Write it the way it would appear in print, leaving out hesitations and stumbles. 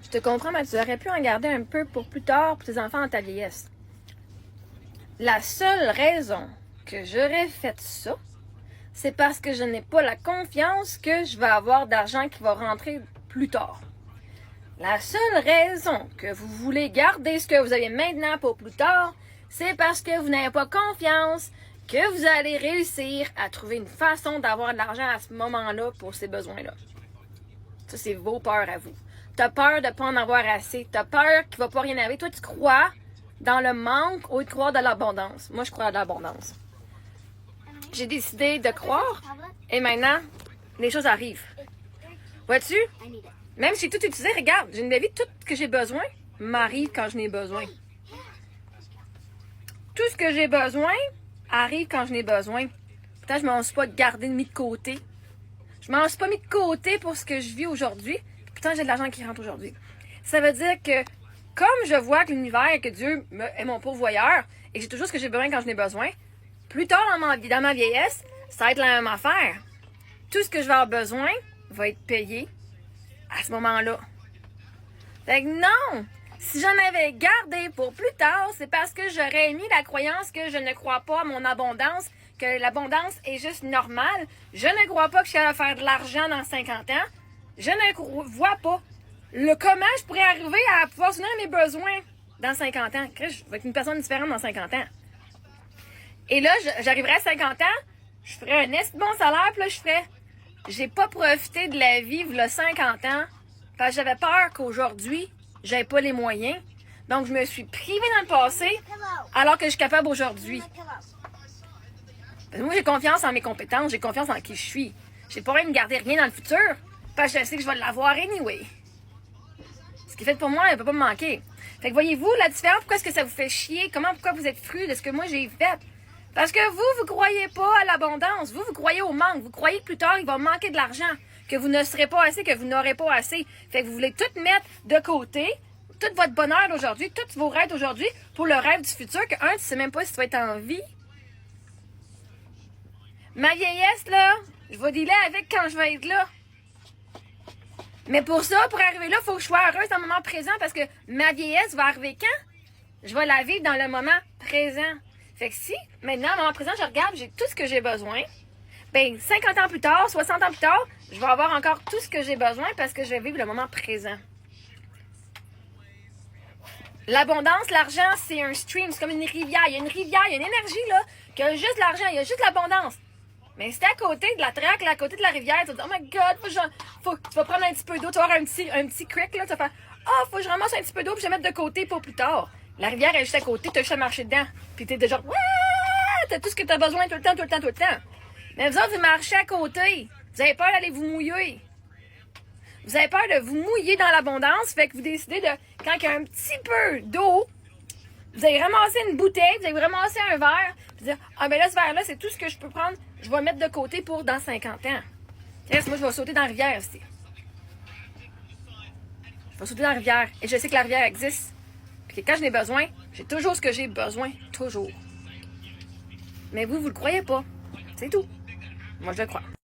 Je te comprends, mais tu aurais pu en garder un peu pour plus tard, pour tes enfants dans ta vieillesse. La seule raison que j'aurais fait ça, c'est parce que je n'ai pas la confiance que je vais avoir d'argent qui va rentrer plus tard. La seule raison que vous voulez garder ce que vous avez maintenant pour plus tard, c'est parce que vous n'avez pas confiance que vous allez réussir à trouver une façon d'avoir de l'argent à ce moment-là pour ces besoins-là. Ça, c'est vos peurs à vous. T'as peur de ne pas en avoir assez. T'as peur qu'il ne va pas rien arriver. Toi, tu crois dans le manque au lieu de croire dans l'abondance. Moi, je crois dans l'abondance. J'ai décidé de croire et maintenant, les choses arrivent. Vois-tu? Même si j'ai tout utilisé, regarde, j'ai une vie, tout ce que j'ai besoin m'arrive quand je n'ai besoin. Tout ce que j'ai besoin arrive quand je n'ai besoin. Pourtant, je ne m'en suis pas gardé mis de côté. Je m'en suis pas mis de côté pour ce que je vis aujourd'hui. Pourtant, j'ai de l'argent qui rentre aujourd'hui. Ça veut dire que comme je vois que l'univers et que Dieu est mon pourvoyeur et que j'ai toujours ce que j'ai besoin quand je n'ai besoin, plus tard dans ma vieillesse, ça va être la même affaire. Tout ce que je vais avoir besoin va être payé à ce moment-là. Fait que non! Si j'en avais gardé pour plus tard, c'est parce que j'aurais émis la croyance que je ne crois pas à mon abondance, que l'abondance est juste normale. Je ne crois pas que je suis capable de faire de l'argent dans 50 ans. Je ne vois pas comment je pourrais arriver à pouvoir soutenir mes besoins dans 50 ans. Je vais être une personne différente dans 50 ans. Et là, j'arriverai à 50 ans, je ferais un bon salaire, puis là, j'ai pas profité de la vie, il y a 50 ans, parce que j'avais peur qu'aujourd'hui, j'avais pas les moyens. Donc, je me suis privée dans le passé, alors que je suis capable aujourd'hui. Moi, j'ai confiance en mes compétences, j'ai confiance en qui je suis. J'ai pas rien de garder rien dans le futur, parce que je sais que je vais l'avoir anyway. Ce qui est fait pour moi, il ne peut pas me manquer. Fait que voyez-vous la différence, pourquoi est-ce que ça vous fait chier, pourquoi vous êtes fruits de ce que moi j'ai fait? Parce que vous croyez pas à l'abondance, vous croyez au manque, vous croyez que plus tard, il va manquer de l'argent, que vous ne serez pas assez, que vous n'aurez pas assez. Fait que vous voulez tout mettre de côté, tout votre bonheur d'aujourd'hui, tous vos rêves d'aujourd'hui, pour le rêve du futur, que tu sais même pas si tu vas être en vie. Ma vieillesse, là, je vais dealer avec quand je vais être là. Mais pour ça, pour arriver là, il faut que je sois heureuse dans le moment présent, parce que ma vieillesse va arriver quand? Je vais la vivre dans le moment présent. Fait que si, maintenant, à un moment présent, je regarde, j'ai tout ce que j'ai besoin, ben 50 ans plus tard, 60 ans plus tard, je vais avoir encore tout ce que j'ai besoin parce que je vais vivre le moment présent. L'abondance, l'argent, c'est un stream, c'est comme une rivière. Il y a une rivière, il y a une énergie, là, qui a juste l'argent, il y a juste l'abondance. Mais si t'es à côté de la traque, à côté de la rivière, tu vas te dire, oh my god, tu vas prendre un petit peu d'eau, tu vas avoir un petit creek, là, tu vas faire, faut que je ramasse un petit peu d'eau puis je vais mettre de côté pour plus tard. La rivière est juste à côté, tu as juste à marcher dedans. Puis t'es déjà, ouais, t'as tout ce que t'as besoin tout le temps, tout le temps, tout le temps. Mais vous autres, vous marchez à côté. Vous avez peur d'aller vous mouiller. Vous avez peur de vous mouiller dans l'abondance, fait que vous décidez de, quand il y a un petit peu d'eau, vous allez ramasser une bouteille, vous allez ramasser un verre, puis dire, ben là, ce verre-là, c'est tout ce que je peux prendre, je vais le mettre de côté pour dans 50 ans. Yes, moi, je vais sauter dans la rivière aussi. Je vais sauter dans la rivière, et je sais que la rivière existe. Puis quand je n'ai besoin, j'ai toujours ce que j'ai besoin. Toujours. Mais vous le croyez pas. C'est tout. Moi, je le crois.